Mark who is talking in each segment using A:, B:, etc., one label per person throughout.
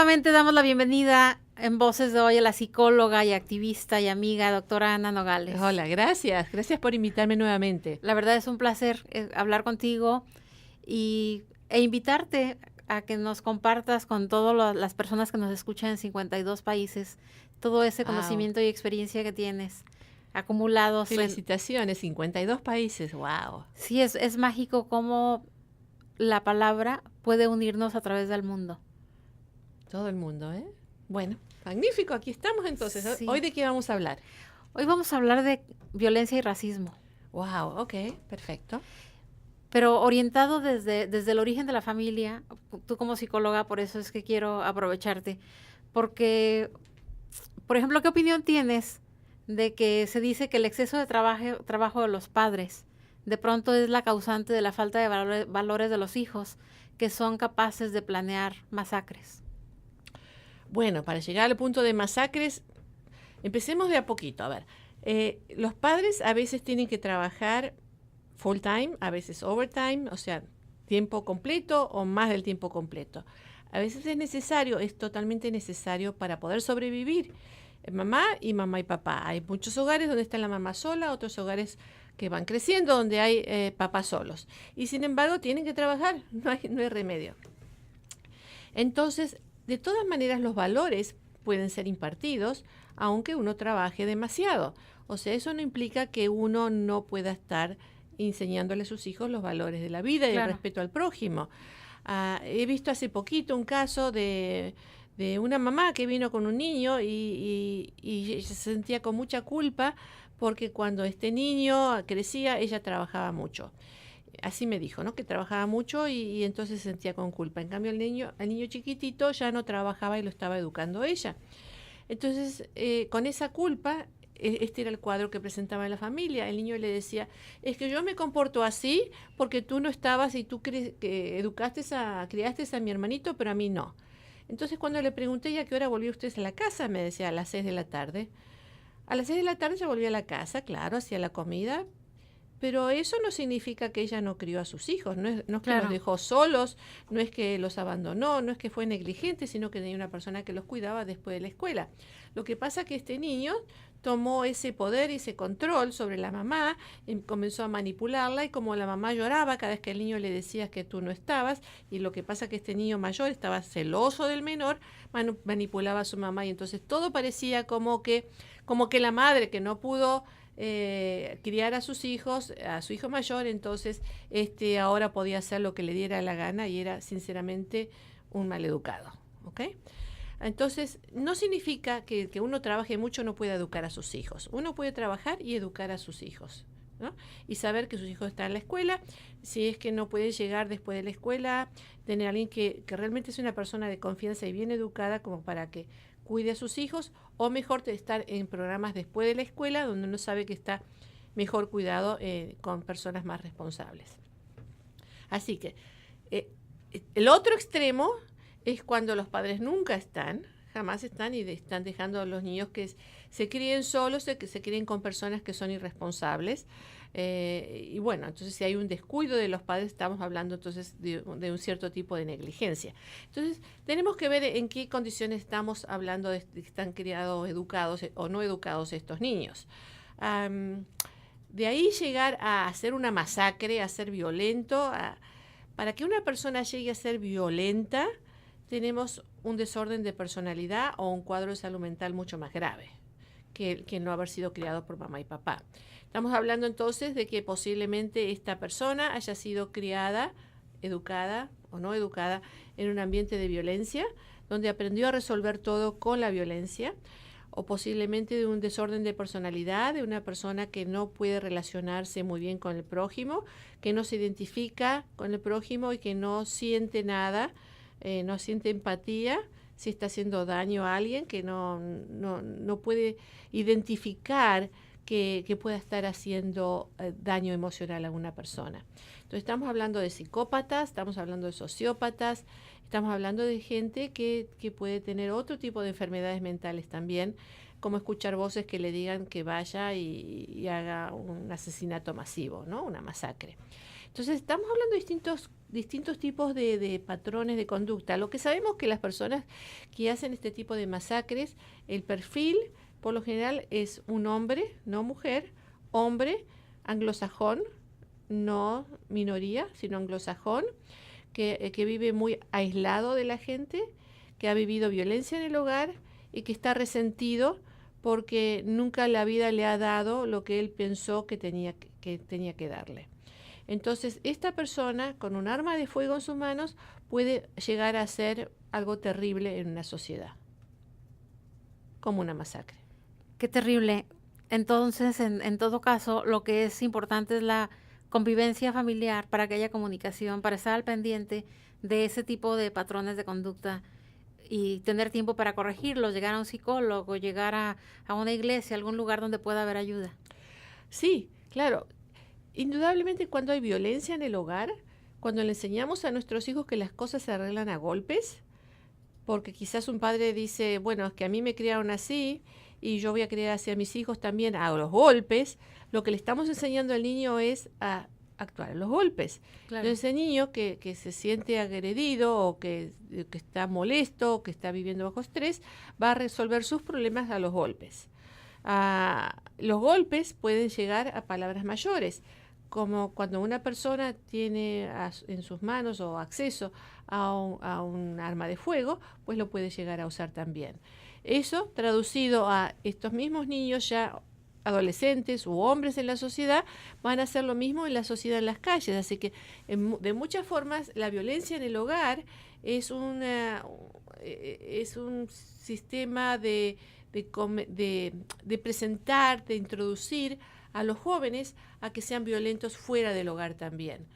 A: nuevamente damos la bienvenida en Voces de Hoy a la psicóloga y activista y amiga doctora Ana Nogales.
B: Hola, gracias. Gracias por invitarme nuevamente.
A: La verdad es un placer hablar contigo e invitarte a que nos compartas con todas las personas que nos escuchan en 52 países todo ese conocimiento y experiencia que tienes acumulados.
B: Felicitaciones, 52 países, wow.
A: Sí, es mágico cómo la palabra puede unirnos a través del mundo.
B: Todo el mundo, ¿eh? Bueno, magnífico, aquí estamos entonces.
A: Sí.
B: ¿Hoy de qué vamos a hablar?
A: Hoy vamos a hablar de violencia y racismo.
B: Wow, ok, perfecto.
A: Pero orientado desde el origen de la familia. Tú como psicóloga, por eso es que quiero aprovecharte. Porque, por ejemplo, ¿qué opinión tienes de que se dice que el exceso de trabajo de los padres de pronto es la causante de la falta de valores de los hijos, que son capaces de planear masacres?
B: Bueno, para llegar al punto de masacres, empecemos de a poquito. A ver, los padres a veces tienen que trabajar full time, a veces overtime, o sea, tiempo completo o más del tiempo completo. A veces es necesario, es totalmente necesario para poder sobrevivir. Mamá y papá. Hay muchos hogares donde está la mamá sola, otros hogares que van creciendo donde hay papás solos. Y sin embargo tienen que trabajar, no hay remedio. Entonces, de todas maneras, los valores pueden ser impartidos aunque uno trabaje demasiado. O sea, eso no implica que uno no pueda estar enseñándole a sus hijos los valores de la vida y el respeto al prójimo. He visto hace poquito un caso de una mamá que vino con un niño y se sentía con mucha culpa porque cuando este niño crecía, ella trabajaba mucho. Así me dijo, ¿no? Que trabajaba mucho y entonces se sentía con culpa. En cambio, el niño chiquitito ya no trabajaba y lo estaba educando ella. Entonces, con esa culpa, este era el cuadro que presentaba en la familia. El niño le decía, es que yo me comporto así porque tú no estabas y tú criaste a mi hermanito, pero a mí no. Entonces, cuando le pregunté, ¿a qué hora volvió usted a la casa? Me decía, a las 6 de la tarde. A las 6 de la tarde ya volví a la casa, claro, hacía la comida, pero eso no significa que ella no crió a sus hijos, no es que los dejó solos, no es que los abandonó, no es que fue negligente, sino que tenía una persona que los cuidaba después de la escuela. Lo que pasa es que este niño tomó ese poder y ese control sobre la mamá, comenzó a manipularla y como la mamá lloraba cada vez que el niño le decía que tú no estabas, y lo que pasa es que este niño mayor estaba celoso del menor, manipulaba a su mamá y entonces todo parecía como que la madre que no pudo criar a sus hijos, a su hijo mayor, entonces ahora podía hacer lo que le diera la gana y era sinceramente un maleducado, ¿ok? Entonces, no significa que uno trabaje mucho no pueda educar a sus hijos. Uno puede trabajar y educar a sus hijos, ¿no? Y saber que sus hijos están en la escuela. Si es que no puede llegar después de la escuela, tener a alguien que realmente es una persona de confianza y bien educada como para que cuide a sus hijos, o mejor estar en programas después de la escuela donde uno sabe que está mejor cuidado con personas más responsables. Así que el otro extremo es cuando los padres nunca están, jamás están y están dejando a los niños que se críen solos, que se críen con personas que son irresponsables. Y bueno, entonces si hay un descuido de los padres, estamos hablando entonces de un cierto tipo de negligencia. Entonces tenemos que ver en qué condiciones estamos hablando de que están criados, educados o no educados estos niños. De ahí llegar a hacer una masacre, a ser violento. Para que una persona llegue a ser violenta, tenemos un desorden de personalidad o un cuadro de salud mental mucho más grave que no haber sido criado por mamá y papá. Estamos hablando entonces de que posiblemente esta persona haya sido criada, educada o no educada en un ambiente de violencia, donde aprendió a resolver todo con la violencia, o posiblemente de un desorden de personalidad, de una persona que no puede relacionarse muy bien con el prójimo, que no se identifica con el prójimo y que no siente nada, no siente empatía si está haciendo daño a alguien, que no puede identificar que pueda estar haciendo daño emocional a una persona. Entonces estamos hablando de psicópatas, estamos hablando de sociópatas, estamos hablando de gente que puede tener otro tipo de enfermedades mentales también, como escuchar voces que le digan que vaya y haga un asesinato masivo, ¿no? Una masacre. Entonces, estamos hablando de distintos tipos de patrones de conducta. Lo que sabemos que las personas que hacen este tipo de masacres, el perfil, por lo general, es un hombre, no mujer, hombre, anglosajón, no minoría, sino anglosajón, que vive muy aislado de la gente, que ha vivido violencia en el hogar y que está resentido porque nunca la vida le ha dado lo que él pensó que tenía que darle. Entonces, esta persona con un arma de fuego en sus manos puede llegar a hacer algo terrible en una sociedad, como una masacre.
A: Qué terrible. Entonces, en todo caso, lo que es importante es la convivencia familiar para que haya comunicación, para estar al pendiente de ese tipo de patrones de conducta y tener tiempo para corregirlos, llegar a un psicólogo, llegar a una iglesia, algún lugar donde pueda haber ayuda.
B: Sí, claro. Indudablemente cuando hay violencia en el hogar, cuando le enseñamos a nuestros hijos que las cosas se arreglan a golpes, porque quizás un padre dice, bueno, es que a mí me criaron así y yo voy a criar hacia mis hijos también a los golpes, lo que le estamos enseñando al niño es a actuar a los golpes.
A: Claro.
B: Entonces ese niño que se siente agredido o que está molesto o que está viviendo bajo estrés, va a resolver sus problemas a los golpes. Los golpes pueden llegar a palabras mayores, como cuando una persona tiene en sus manos o acceso a un arma de fuego, pues lo puede llegar a usar también. Eso traducido a estos mismos niños ya adolescentes u hombres en la sociedad van a hacer lo mismo en la sociedad en las calles. Así que de muchas formas la violencia en el hogar es un sistema de presentar, de introducir a los jóvenes a que sean violentos fuera del hogar también.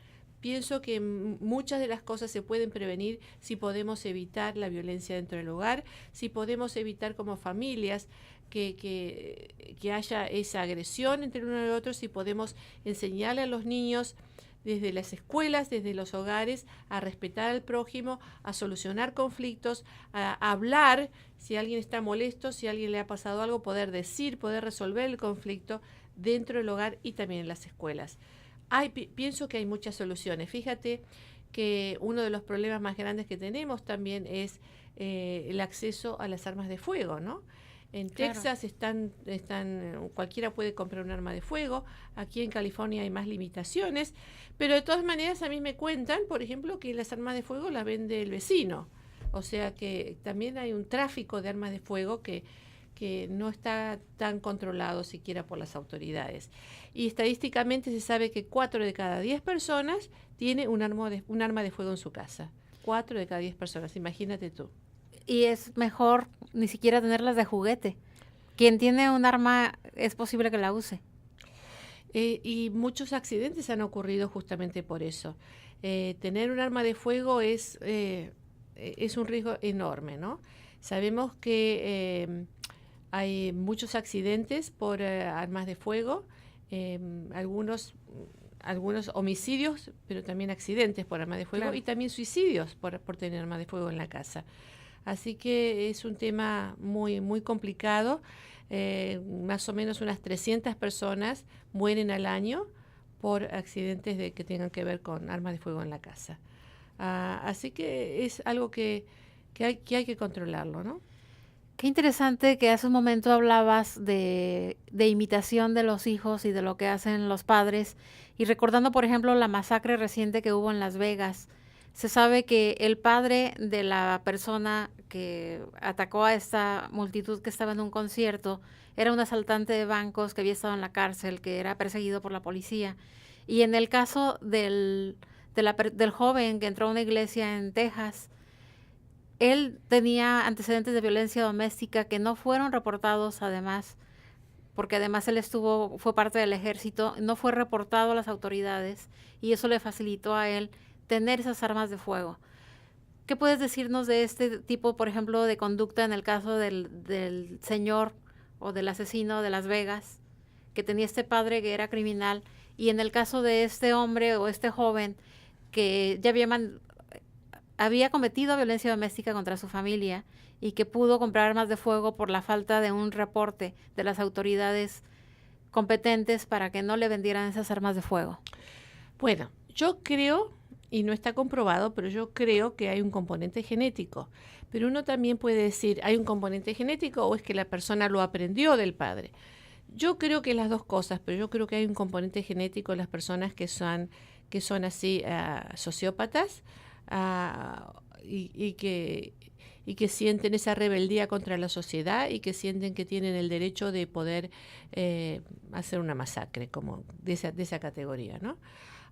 B: Pienso que muchas de las cosas se pueden prevenir si podemos evitar la violencia dentro del hogar, si podemos evitar como familias que haya esa agresión entre uno y el otro, si podemos enseñarle a los niños desde las escuelas, desde los hogares, a respetar al prójimo, a solucionar conflictos, a hablar, si alguien está molesto, si a alguien le ha pasado algo, poder decir, poder resolver el conflicto dentro del hogar y también en las escuelas. Pienso que hay muchas soluciones. Fíjate que uno de los problemas más grandes que tenemos también es el acceso a las armas de fuego, ¿no? En Texas cualquiera puede comprar un arma de fuego, aquí en California hay más limitaciones, pero de todas maneras a mí me cuentan, por ejemplo, que las armas de fuego las vende el vecino, o sea que también hay un tráfico de armas de fuego que no está tan controlado siquiera por las autoridades. Y estadísticamente se sabe que 4 de cada 10 personas tiene un arma de fuego en su casa. 4 de cada 10 personas, imagínate tú.
A: Y es mejor ni siquiera tenerlas de juguete. Quien tiene un arma es posible que la use.
B: Y muchos accidentes han ocurrido justamente por eso. Tener un arma de fuego es un riesgo enorme, ¿no? Sabemos que hay muchos accidentes por armas de fuego, algunos homicidios, pero también accidentes por armas de fuego, claro, y también suicidios por tener armas de fuego en la casa. Así que es un tema muy, muy complicado. Más o menos unas 300 personas mueren al año por accidentes que tengan que ver con armas de fuego en la casa. Así que es algo que hay que controlarlo, ¿no?
A: Qué interesante que hace un momento hablabas de imitación de los hijos y de lo que hacen los padres. Y recordando, por ejemplo, la masacre reciente que hubo en Las Vegas, se sabe que el padre de la persona que atacó a esta multitud que estaba en un concierto era un asaltante de bancos que había estado en la cárcel, que era perseguido por la policía. Y en el caso del joven que entró a una iglesia en Texas, él tenía antecedentes de violencia doméstica que no fueron reportados además, porque además él fue parte del ejército, no fue reportado a las autoridades y eso le facilitó a él tener esas armas de fuego. ¿Qué puedes decirnos de este tipo, por ejemplo, de conducta en el caso del señor o del asesino de Las Vegas, que tenía este padre que era criminal, y en el caso de este hombre o este joven que ya había cometido violencia doméstica contra su familia y que pudo comprar armas de fuego por la falta de un reporte de las autoridades competentes para que no le vendieran esas armas de fuego?
B: Bueno, Yo creo, y no está comprobado, pero yo creo que hay un componente genético. Pero uno también puede decir, ¿hay un componente genético o es que la persona lo aprendió del padre? Yo creo que las dos cosas, pero yo creo que hay un componente genético en las personas que son así sociópatas, y que sienten esa rebeldía contra la sociedad y que sienten que tienen el derecho de poder hacer una masacre, como de esa categoría, ¿no?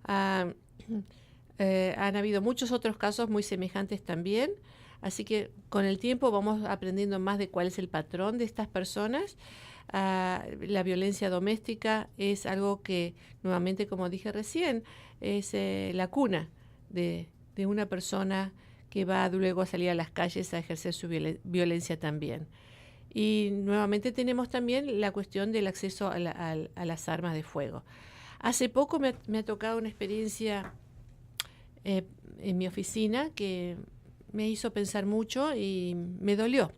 B: Ah, Han habido muchos otros casos muy semejantes también, así que con el tiempo vamos aprendiendo más de cuál es el patrón de estas personas. La violencia doméstica es algo que, nuevamente, como dije recién, es la cuna de una persona que va luego a salir a las calles a ejercer su violencia también. Y nuevamente tenemos también la cuestión del acceso a las armas de fuego. Hace poco me ha tocado una experiencia en mi oficina que me hizo pensar mucho y me dolió.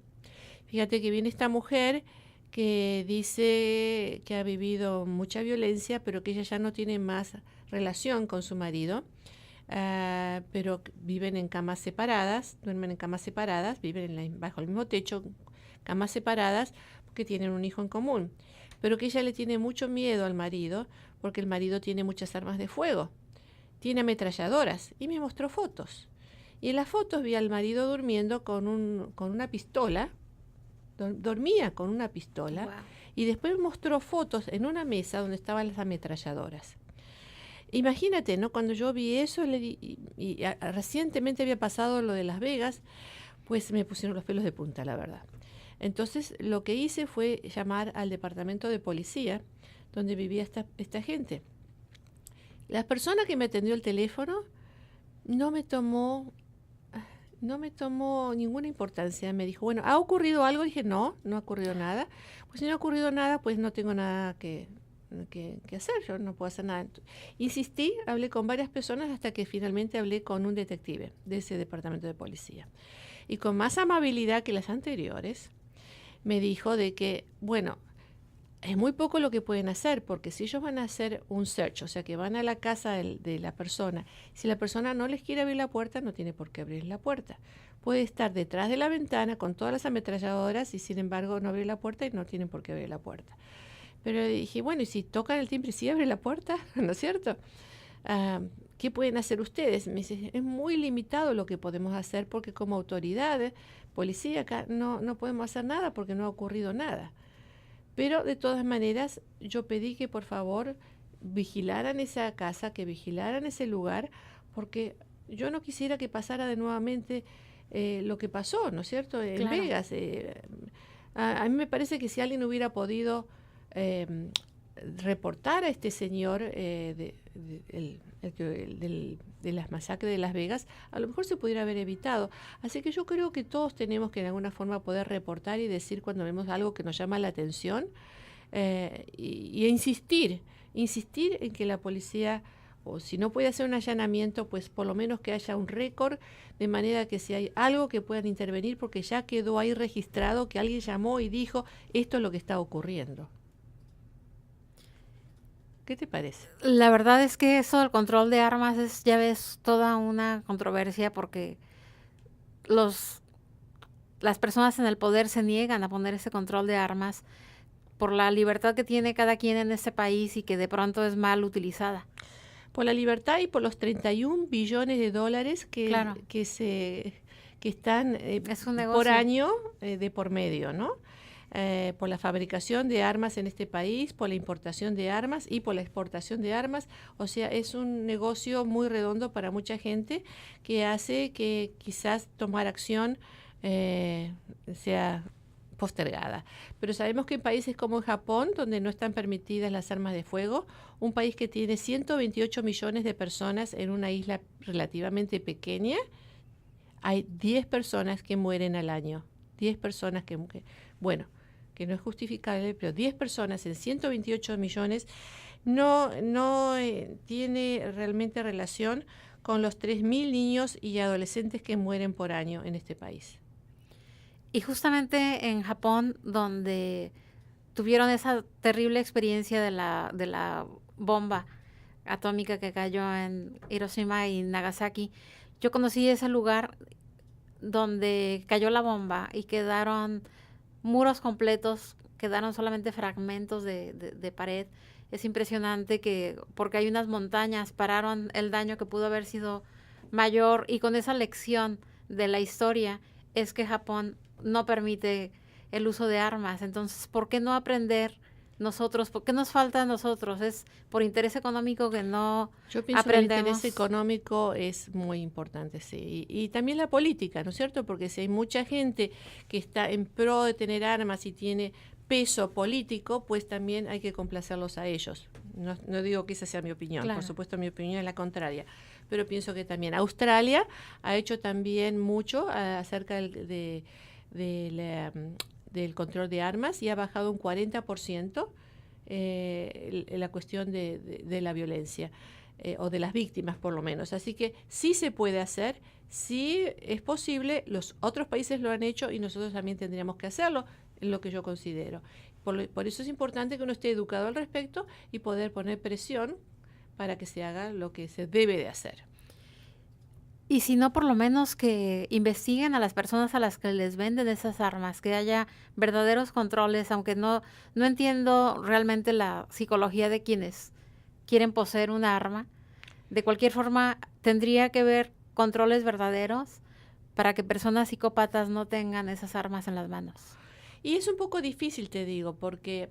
B: Fíjate que viene esta mujer que dice que ha vivido mucha violencia, pero que ella ya no tiene más relación con su marido, pero viven en camas separadas, duermen en camas separadas, viven bajo el mismo techo, camas separadas, porque tienen un hijo en común, pero que ella le tiene mucho miedo al marido, porque el marido tiene muchas armas de fuego, tiene ametralladoras, y me mostró fotos. Y en las fotos vi al marido durmiendo con una pistola, dormía con una pistola,
A: Wow.
B: y después mostró fotos en una mesa donde estaban las ametralladoras. Imagínate, ¿no? Cuando yo vi eso, recientemente había pasado lo de Las Vegas, pues me pusieron los pelos de punta, la verdad. Entonces, lo que hice fue llamar al departamento de policía donde vivía esta gente. La persona que me atendió el teléfono no me tomó ninguna importancia. Me dijo, bueno, ¿ha ocurrido algo? Dije, no ha ocurrido nada. Pues si no ha ocurrido nada, pues no tengo nada que hacer, yo no puedo hacer nada. Insistí, hablé con varias personas hasta que finalmente hablé con un detective de ese departamento de policía. Y con más amabilidad que las anteriores, me dijo de que, bueno, es muy poco lo que pueden hacer, porque si ellos van a hacer un search, o sea que van a la casa de la persona, si la persona no les quiere abrir la puerta, no tiene por qué abrir la puerta. Puede estar detrás de la ventana con todas las ametralladoras y sin embargo no abrir la puerta y no tienen por qué abrir la puerta. Pero dije, bueno, y si tocan el timbre y sí abre la puerta, ¿no es cierto? ¿Qué pueden hacer ustedes? Me dice, es muy limitado lo que podemos hacer porque como autoridades, policía, acá no podemos hacer nada porque no ha ocurrido nada. Pero de todas maneras, yo pedí que por favor vigilaran esa casa, que vigilaran ese lugar, porque yo no quisiera que pasara de nuevamente lo que pasó, ¿no es cierto?, en
A: Claro.
B: Vegas. A mí me parece que si alguien hubiera podido eh, reportar a este señor de las masacres de Las Vegas, a lo mejor se pudiera haber evitado. Así que yo creo que todos tenemos que de alguna forma poder reportar y decir cuando vemos algo que nos llama la atención, y insistir en que la policía, o si no puede hacer un allanamiento, pues por lo menos que haya un récord, de manera que si hay algo que puedan intervenir, porque ya quedó ahí registrado que alguien llamó y dijo, esto es lo que está ocurriendo. ¿Qué te parece?
A: La verdad es que eso del control de armas es, ya ves, toda una controversia porque las personas en el poder se niegan a poner ese control de armas por la libertad que tiene cada quien en este país y que de pronto es mal utilizada.
B: Por la libertad y por los 31 billones de dólares
A: Claro.
B: que están
A: Es un
B: por
A: negocio.
B: año de por medio, ¿no? Por la fabricación de armas en este país, por la importación de armas y por la exportación de armas. O sea, es un negocio muy redondo para mucha gente que hace que quizás tomar acción sea postergada. Pero sabemos que en países como Japón, donde no están permitidas las armas de fuego, un país que tiene 128 millones de personas en una isla relativamente pequeña, hay 10 personas que mueren al año. 10 personas bueno, que no es justificable, pero 10 personas en 128 millones no tiene realmente relación con los 3.000 niños y adolescentes que mueren por año en este país.
A: Y justamente en Japón, donde tuvieron esa terrible experiencia de la bomba, atómica que cayó en Hiroshima y Nagasaki, yo conocí ese lugar donde cayó la bomba y quedaron muros completos, quedaron solamente fragmentos de pared. Es impresionante que, porque hay unas montañas, pararon el daño que pudo haber sido mayor, y con esa lección de la historia es que Japón no permite el uso de armas. Entonces, ¿por qué no aprender nosotros? ¿Por qué nos falta a nosotros? Es por interés económico que no
B: Yo pienso que el
A: aprendemos.
B: interés económico es muy importante, sí. Y también la política, ¿no es cierto? Porque si hay mucha gente que está en pro de tener armas y tiene peso político, pues también hay que complacerlos a ellos. No digo que esa sea mi opinión,
A: Claro.
B: por supuesto mi opinión es la contraria, pero pienso que también Australia ha hecho también mucho acerca del control de armas y ha bajado un 40% la cuestión de la violencia, o de las víctimas por lo menos. Así que sí se puede hacer, sí es posible, los otros países lo han hecho y nosotros también tendríamos que hacerlo, es lo que yo considero. Por eso es importante que uno esté educado al respecto y poder poner presión para que se haga lo que se debe de hacer.
A: Y si no, por lo menos que investiguen a las personas a las que les venden esas armas, que haya verdaderos controles, aunque no entiendo realmente la psicología de quienes quieren poseer una arma. De cualquier forma, tendría que haber controles verdaderos para que personas psicópatas no tengan esas armas en las manos.
B: Y es un poco difícil, te digo, porque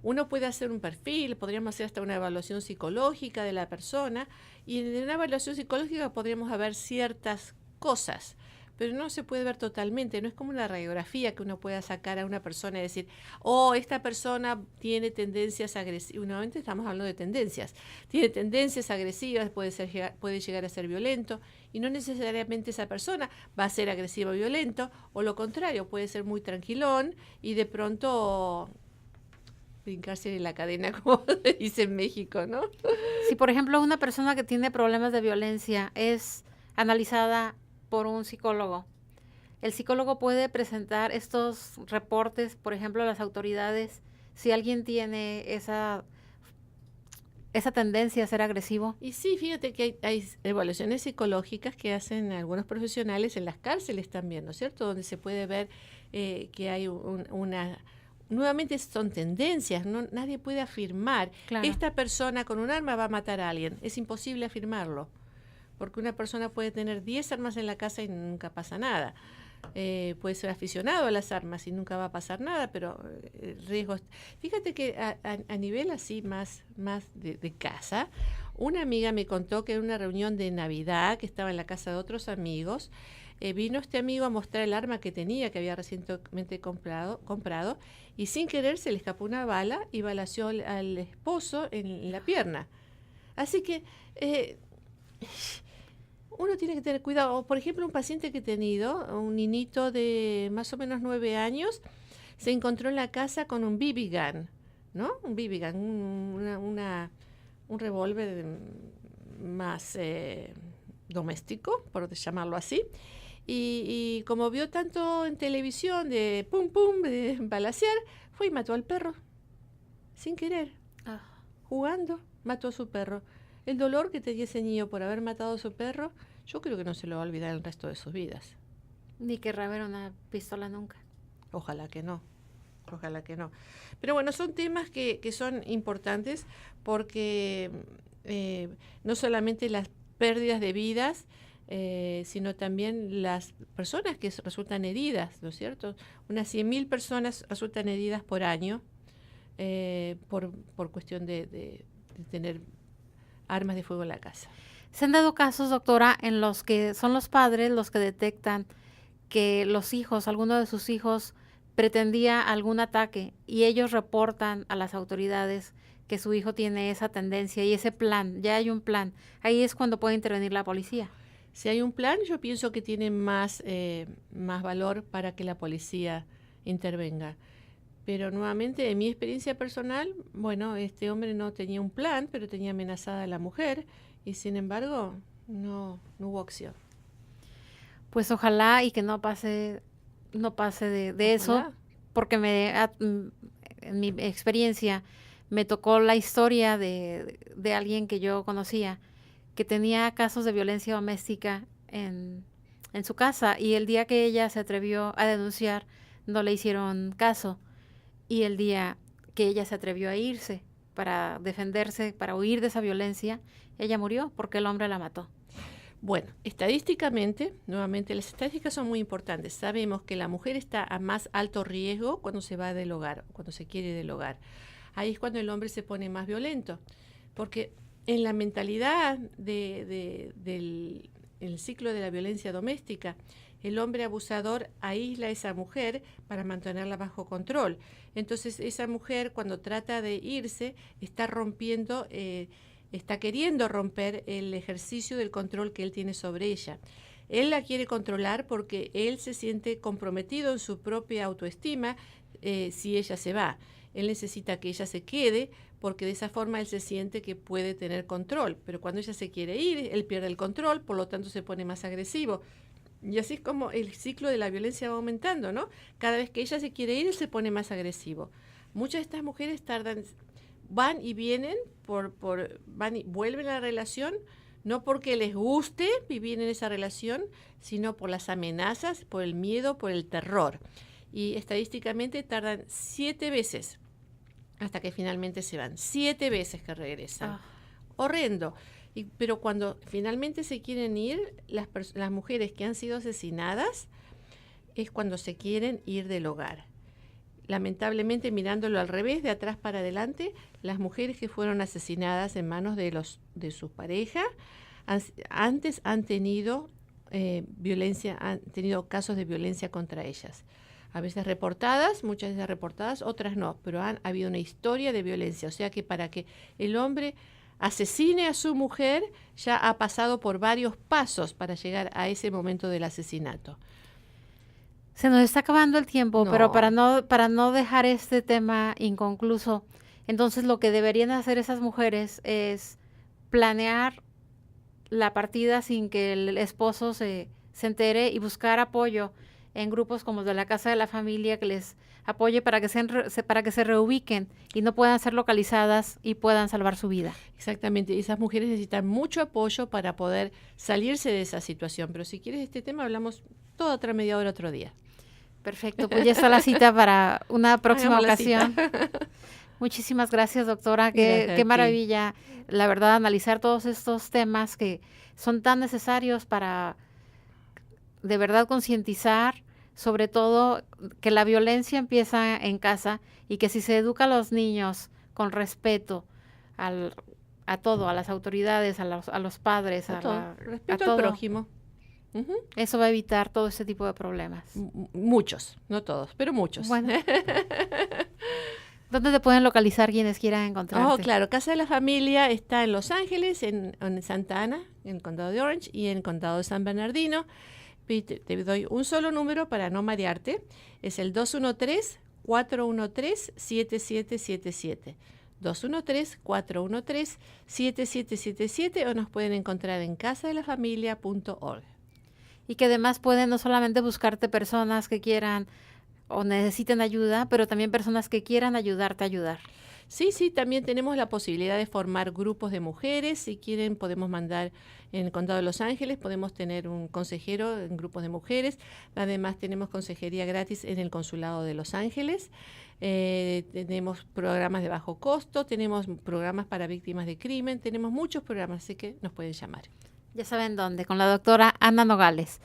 B: uno puede hacer un perfil, podríamos hacer hasta una evaluación psicológica de la persona, y en una evaluación psicológica podríamos ver ciertas cosas, pero no se puede ver totalmente, no es como una radiografía que uno pueda sacar a una persona y decir, oh, esta persona tiene tendencias agresivas, nuevamente estamos hablando de tendencias, tiene tendencias agresivas, puede llegar a ser violento, y no necesariamente esa persona va a ser agresivo o violento, o lo contrario, puede ser muy tranquilón y de pronto brincarse en la cadena, como se dice en México, ¿no?
A: Si, por ejemplo, una persona que tiene problemas de violencia es analizada por un psicólogo, el psicólogo puede presentar estos reportes, por ejemplo, a las autoridades, si alguien tiene esa tendencia a ser agresivo.
B: Y sí, fíjate que hay evaluaciones psicológicas que hacen algunos profesionales en las cárceles también, ¿no es cierto? Donde se puede ver que hay una... Nuevamente son tendencias, nadie puede afirmar,
A: Claro.
B: Esta persona con un arma va a matar a alguien, es imposible afirmarlo, porque una persona puede tener 10 armas en la casa y nunca pasa nada. Puede ser aficionado a las armas y nunca va a pasar nada, pero riesgos. Fíjate que a nivel así más de casa, una amiga me contó que en una reunión de Navidad, que estaba en la casa de otros amigos, vino este amigo a mostrar el arma que tenía, que había recientemente comprado, y sin querer se le escapó una bala y balaceó al esposo en la pierna. Así que uno tiene que tener cuidado. Por ejemplo, un paciente que he tenido, un niñito de más o menos 9 años, se encontró en la casa con un BB gun, ¿no? Un BB gun, un revólver más doméstico, por llamarlo así. Y como vio tanto en televisión de pum pum, de balacear, fue y mató al perro, sin querer, jugando, mató a su perro. El dolor que tenía ese niño por haber matado a su perro, yo creo que no se lo va a olvidar el resto de sus vidas.
A: Ni querrá ver una pistola nunca.
B: Ojalá que no, ojalá que no. Pero bueno, son temas que son importantes porque no solamente las pérdidas de vidas, sino también las personas que resultan heridas, ¿no es cierto? Unas 100.000 personas resultan heridas por año por cuestión de tener armas de fuego en la casa.
A: Se han dado casos, doctora, en los que son los padres los que detectan que los hijos, alguno de sus hijos pretendía algún ataque y ellos reportan a las autoridades que su hijo tiene esa tendencia y ese plan, ya hay un plan. Ahí es cuando puede intervenir la policía.
B: Si hay un plan, yo pienso que tiene más valor para que la policía intervenga. Pero nuevamente, en mi experiencia personal, bueno, este hombre no tenía un plan, pero tenía amenazada a la mujer y sin embargo no hubo acción.
A: Pues ojalá y que no pase de eso, porque en mi experiencia me tocó la historia de alguien que yo conocía que tenía casos de violencia doméstica en su casa, y el día que ella se atrevió a denunciar no le hicieron caso, y el día que ella se atrevió a irse para defenderse, para huir de esa violencia, ella murió porque el hombre la mató.
B: Bueno, estadísticamente, nuevamente, las estadísticas son muy importantes. Sabemos que la mujer está a más alto riesgo cuando se va del hogar, cuando se quiere del hogar. Ahí es cuando el hombre se pone más violento, porque en la mentalidad del el ciclo de la violencia doméstica, el hombre abusador aísla a esa mujer para mantenerla bajo control. Entonces, esa mujer, cuando trata de irse, está rompiendo, está queriendo romper el ejercicio del control que él tiene sobre ella. Él la quiere controlar porque él se siente comprometido en su propia autoestima si ella se va. Él necesita que ella se quede porque de esa forma él se siente que puede tener control. Pero cuando ella se quiere ir, él pierde el control, por lo tanto se pone más agresivo. Y así es como el ciclo de la violencia va aumentando, ¿no? Cada vez que ella se quiere ir, él se pone más agresivo. Muchas de estas mujeres van y vienen, van y vuelven a la relación, no porque les guste vivir en esa relación, sino por las amenazas, por el miedo, por el terror. Y estadísticamente tardan 7 veces hasta que finalmente se van. 7 veces que regresan. Horrendo. Pero cuando finalmente se quieren ir, las mujeres que han sido asesinadas es cuando se quieren ir del hogar. Lamentablemente, mirándolo al revés, de atrás para adelante, las mujeres que fueron asesinadas en manos de sus parejas antes han tenido han tenido casos de violencia contra ellas. A veces reportadas, muchas veces reportadas, otras no, pero ha habido una historia de violencia. O sea que para que el hombre asesine a su mujer, ya ha pasado por varios pasos para llegar a ese momento del asesinato.
A: Se nos está acabando el tiempo, pero para no dejar este tema inconcluso, entonces lo que deberían hacer esas mujeres es planear la partida sin que el esposo se entere y buscar apoyo en grupos como de la Casa de la Familia que les apoye para que se reubiquen y no puedan ser localizadas y puedan salvar su vida.
B: Exactamente, esas mujeres necesitan mucho apoyo para poder salirse de esa situación, pero si quieres este tema hablamos toda otra media hora otro día.
A: Perfecto, pues ya está la cita para una próxima ocasión. Muchísimas gracias, doctora. Qué maravilla, la verdad, analizar todos estos temas que son tan necesarios para de verdad concientizar, sobre todo que la violencia empieza en casa y que si se educa a los niños con respeto a todo, a las autoridades, a los padres,
B: respeto al prójimo.
A: Eso va a evitar todo ese tipo de problemas.
B: Muchos, no todos, pero muchos.
A: Bueno. ¿Dónde te pueden localizar quienes quieran encontrarte?
B: Oh, claro, Casa de la Familia está en Los Ángeles, en Santa Ana, en el condado de Orange y en el condado de San Bernardino. Te doy un solo número para no marearte. Es el 213-413-7777. 213-413-7777 o nos pueden encontrar en casadelafamilia.org.
A: Y que además pueden no solamente buscarte personas que quieran o necesiten ayuda, pero también personas que quieran ayudarte a ayudar.
B: Sí, también tenemos la posibilidad de formar grupos de mujeres. Si quieren, podemos mandar en el condado de Los Ángeles, podemos tener un consejero en grupos de mujeres. Además, tenemos consejería gratis en el consulado de Los Ángeles. Tenemos programas de bajo costo, tenemos programas para víctimas de crimen, tenemos muchos programas, así que nos pueden llamar.
A: Ya saben dónde, con la doctora Ana Nogales.